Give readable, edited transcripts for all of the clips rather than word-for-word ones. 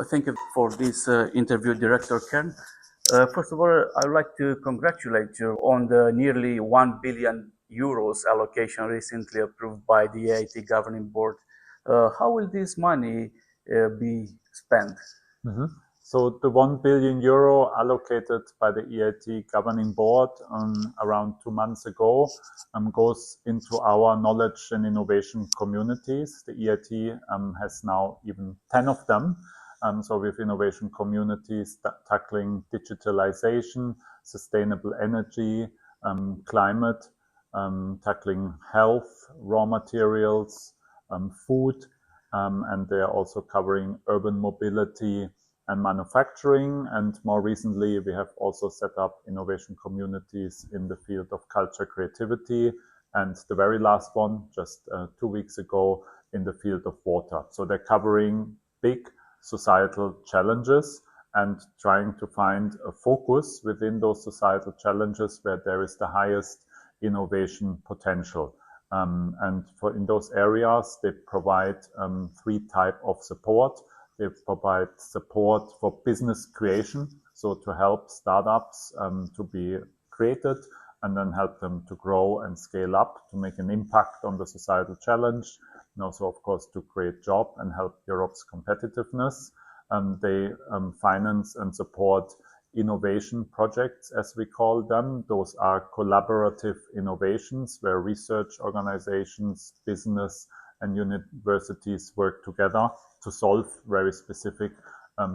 Thank you for this interview, Director Kern. First of all, I would like to congratulate you on the nearly 1 billion euros allocation recently approved by the EIT Governing Board. How will this money be spent? So the 1 billion euro allocated by the EIT Governing Board around 2 months ago goes into our knowledge and innovation communities. The EIT has now even 10 of them. So with innovation communities tackling digitalization, sustainable energy, climate, tackling health, raw materials, food, and they are also covering urban mobility and manufacturing. And more recently, we have also set up innovation communities in the field of culture, creativity, and the very last one, just 2 weeks ago, in the field of water. So they're covering big societal challenges and trying to find a focus within those societal challenges where there is the highest innovation potential. And in those areas, they provide 3 types of support. They provide support for business creation, so to help startups to be created and then help them to grow and scale up to make an impact on the societal challenge, and also, of course, to create jobs and help Europe's competitiveness. They finance and support innovation projects, as we call them. Those are collaborative innovations where research organizations, business, and universities work together to solve very specific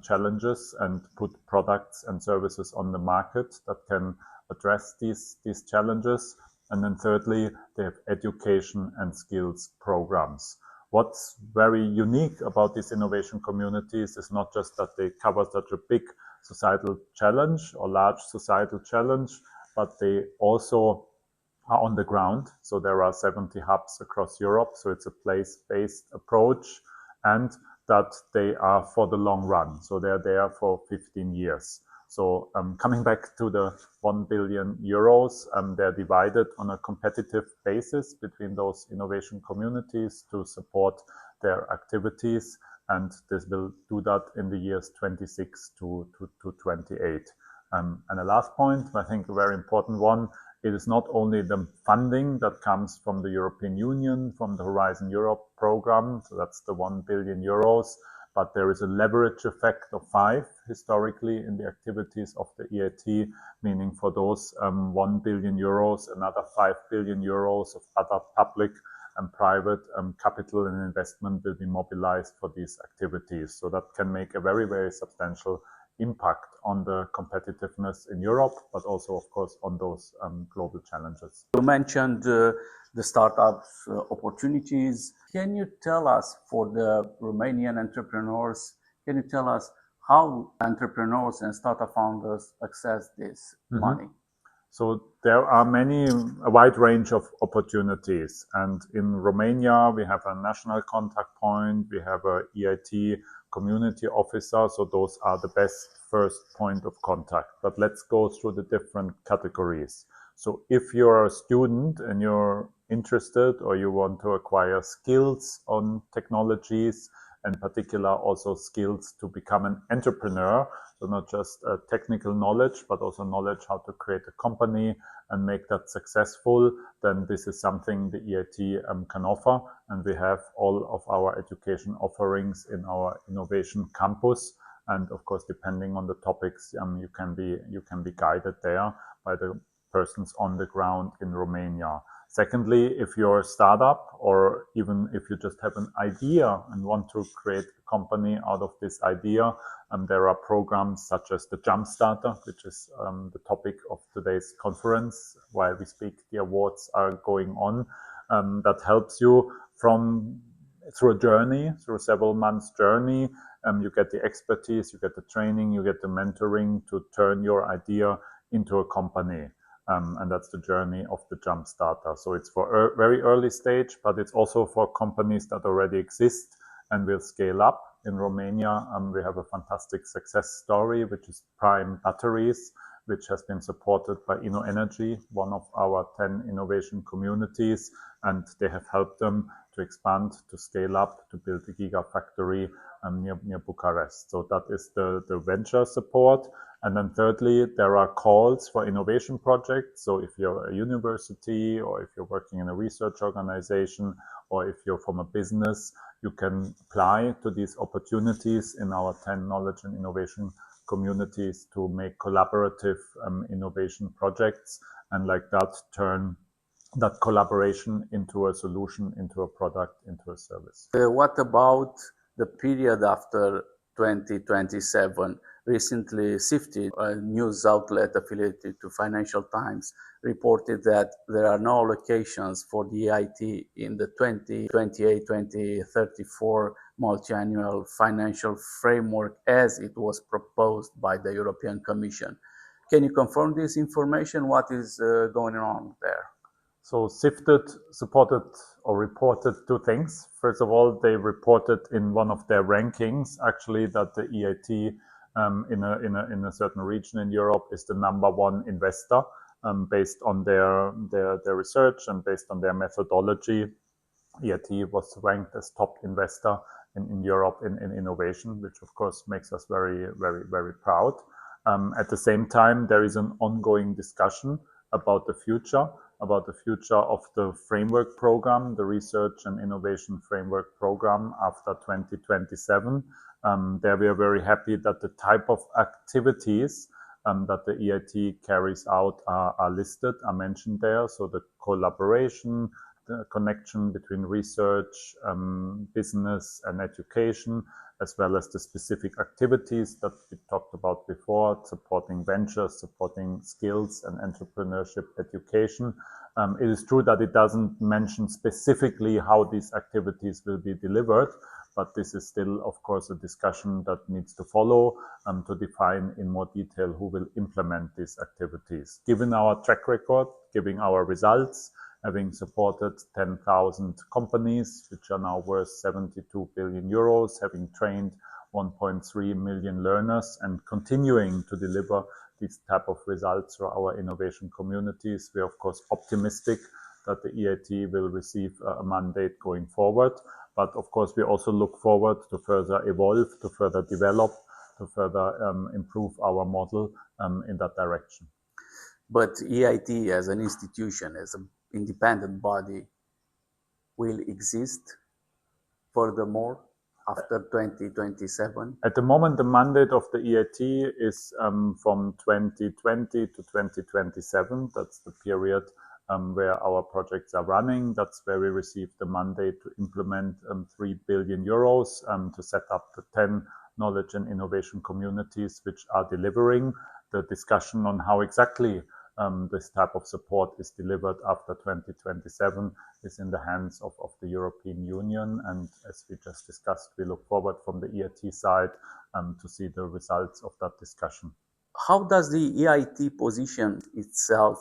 challenges and put products and services on the market that can address these challenges. And then thirdly, they have education and skills programs. What's very unique about these innovation communities is not just that they cover such a big societal challenge or large societal challenge, but they also are on the ground. So there are 70 hubs across Europe. So it's a place-based approach, and that they are for the long run. So they're there for 15 years. So coming back to the 1 billion euros, they're divided on a competitive basis between those innovation communities to support their activities. And this will do that in the years 26 to 28. And the last point, I think a very important one, it is not only the funding that comes from the European Union, from the Horizon Europe program, so that's the 1 billion euros, but there is a leverage effect of 5 historically in the activities of the EIT, meaning for those 1 billion euros, another 5 billion euros of other public and private capital and investment will be mobilized for these activities. So that can make a very, very substantial impact on the competitiveness in Europe, but also, of course, on those global challenges. You mentioned the startups opportunities. Can you tell us, for the Romanian entrepreneurs, can you tell us how entrepreneurs and startup founders access this money? So there are a wide range of opportunities. And in Romania, we have a national contact point, we have a EIT community officer. So those are the best first point of contact. But let's go through the different categories. So if you're a student and you're interested or you want to acquire skills on technologies, in particular also skills to become an entrepreneur, so not just technical knowledge, but also knowledge how to create a company and make that successful, then this is something the EIT can offer. And we have all of our education offerings in our innovation campus. And of course, depending on the topics, you can be guided there by the persons on the ground in Romania. Secondly, if you're a startup or even if you just have an idea and want to create a company out of this idea, there are programs such as the Jumpstarter, which is the topic of today's conference. While we speak, the awards are going on. That helps you through a journey, through a several months journey. You get the expertise, you get the training, you get the mentoring to turn your idea into a company. And that's the journey of the Jumpstarter. So it's for a very early stage, but it's also for companies that already exist and will scale up. In Romania, we have a fantastic success story, which is Prime Batteries, which has been supported by InnoEnergy, one of our 10 innovation communities, and they have helped them to expand, to scale up, to build a gigafactory near Bucharest. So that is the venture support. And then thirdly, there are calls for innovation projects. So if you're a university or if you're working in a research organization or if you're from a business, you can apply to these opportunities in our 10 knowledge and innovation communities to make collaborative innovation projects and like that turn that collaboration into a solution, into a product, into a service. What about the period after 2027? Recently, Sifty, a news outlet affiliated to Financial Times, reported that there are no allocations for the EIT in the 2028-2034 multi-annual financial framework as it was proposed by the European Commission. Can you confirm this information? What is going on there? So Sifted supported or reported two things. First of all, they reported in one of their rankings actually that the EIT in a certain region in Europe is the #1 investor based on their research and based on their methodology. EIT was ranked as top investor in Europe in innovation, which of course makes us very, very, very proud. At the same time, there is an ongoing discussion about the future of the framework program, the Research and Innovation Framework Program after 2027. There we are very happy that the type of activities that the EIT carries out are listed, are mentioned there. So the collaboration, the connection between research, business and education, as well as the specific activities that we talked about before, supporting ventures, supporting skills and entrepreneurship education. It is true that it doesn't mention specifically how these activities will be delivered, but this is still, of course, a discussion that needs to follow to define in more detail who will implement these activities. Given our track record, given our results, having supported 10,000 companies, which are now worth 72 billion euros, having trained 1.3 million learners and continuing to deliver these type of results through our innovation communities, we are of course optimistic that the EIT will receive a mandate going forward. But of course, we also look forward to further evolve, to further develop, to further improve our model in that direction. But EIT as an institution, as an independent body, will exist furthermore after 2027? At the moment, the mandate of the EIT is from 2020 to 2027. That's the period where our projects are running. That's where we received the mandate to implement 3 billion euros to set up the 10 knowledge and innovation communities which are delivering. The discussion on how exactly this type of support is delivered after 2027 is in the hands of the European Union. And as we just discussed, we look forward from the EIT side to see the results of that discussion. How does the EIT position itself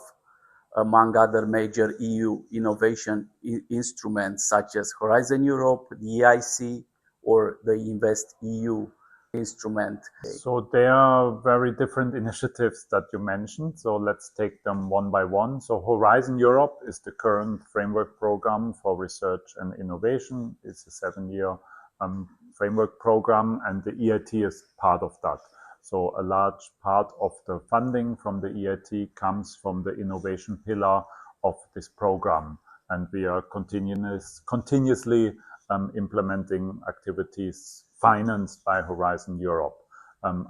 among other major EU innovation instruments such as Horizon Europe, the EIC, or the Invest EU instrument? So there are very different initiatives that you mentioned. So let's take them one by one. So Horizon Europe is the current framework program for research and innovation. It's a 7-year framework program, and the EIT is part of that. So a large part of the funding from the EIT comes from the innovation pillar of this program. And we are continuously implementing activities financed by Horizon Europe.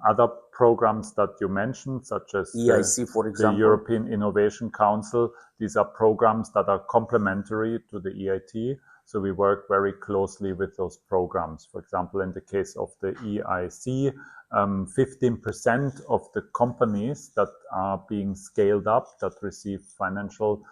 Other programs that you mentioned, such as EIC, for example, the European Innovation Council, these are programs that are complementary to the EIT. So we work very closely with those programs. For example, in the case of the EIC, 15% of the companies that are being scaled up, that receive financial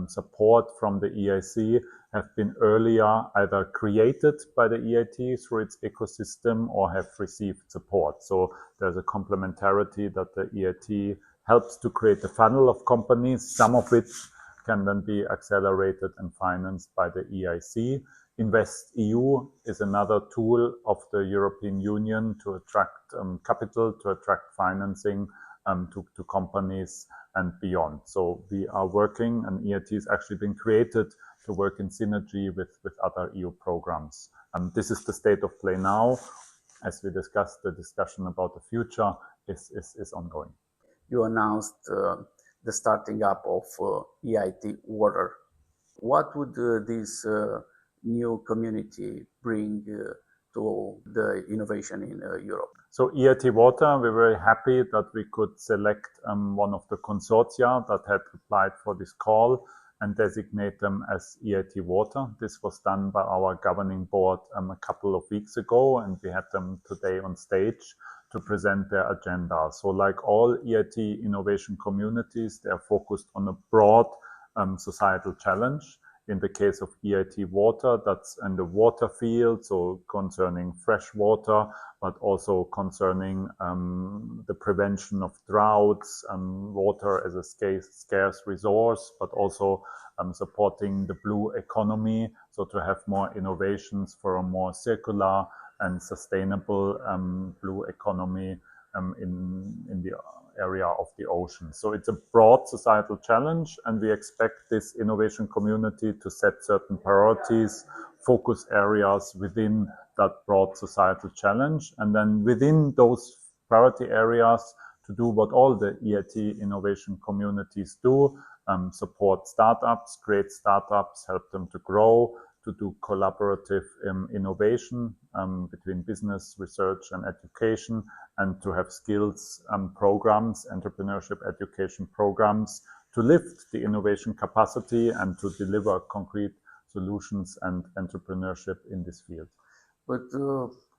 support from the EIC, have been earlier either created by the EIT through its ecosystem or have received support. So there's a complementarity that the EIT helps to create a funnel of companies, some of which can then be accelerated and financed by the EIC. Invest EU is another tool of the European Union to attract capital, to attract financing to companies and beyond. So we are working, and EIT has actually been created to work in synergy with other EU programs. This is the state of play now. as we discussed, the discussion about the future is ongoing. You announced the starting up of EIT Water. What would this new community bring to the innovation in Europe? So EIT Water, we're very happy that we could select one of the consortia that had applied for this call and designate them as EIT Water. This was done by our governing board a couple of weeks ago, and we had them today on stage to present their agenda. So like all EIT innovation communities, they are focused on a broad societal challenge. In the case of EIT Water, that's in the water field, so concerning fresh water, but also concerning the prevention of droughts, water as a scarce resource, but also supporting the blue economy, so to have more innovations for a more circular and sustainable blue economy in the area of the ocean. So it's a broad societal challenge, and we expect this innovation community to set certain priorities, focus areas within that broad societal challenge, and then within those priority areas to do what all the EIT innovation communities do, support startups, create startups, help them to grow, to do collaborative innovation between business, research and education, and to have skills programs, entrepreneurship education programs to lift the innovation capacity and to deliver concrete solutions and entrepreneurship in this field. But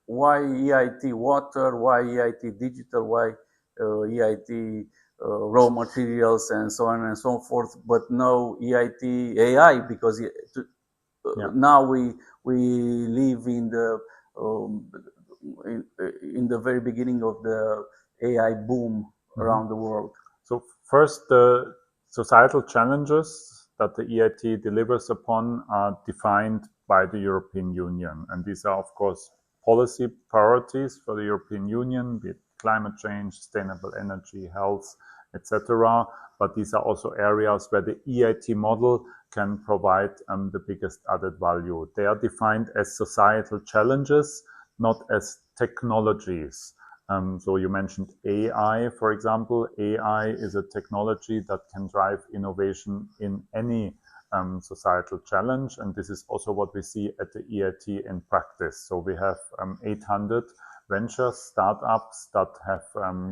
why EIT Water, why EIT Digital, why EIT raw materials and so on and so forth, but no EIT AI? Because now we live in the very beginning of the AI boom around the world. So first, the societal challenges that the EIT delivers upon are defined by the European Union. And these are, of course, policy priorities for the European Union, be it climate change, sustainable energy, health, etc. But these are also areas where the EIT model can provide the biggest added value. They are defined as societal challenges, not as technologies. So you mentioned AI, for example. AI is a technology that can drive innovation in any societal challenge. And this is also what we see at the EIT in practice. So we have 800 venture startups that have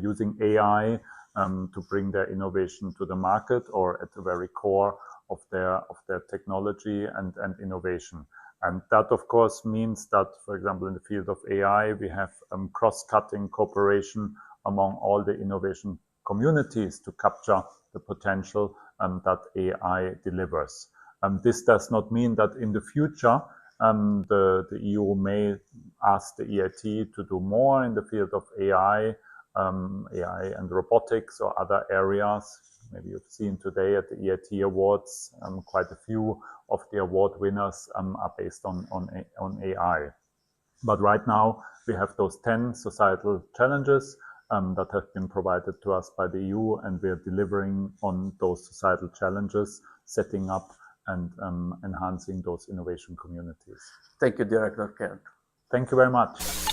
using AI to bring their innovation to the market or at the very core of their technology and innovation. And that, of course, means that, for example, in the field of AI, we have cross-cutting cooperation among all the innovation communities to capture the potential that AI delivers. This does not mean that in the future, the EU may ask the EIT to do more in the field of AI and robotics or other areas. Maybe you've seen today at the EIT Awards, quite a few of the award winners are based on AI. But right now, we have those 10 societal challenges that have been provided to us by the EU, and we are delivering on those societal challenges, setting up and enhancing those innovation communities. Thank you, Director Kern. Thank you very much.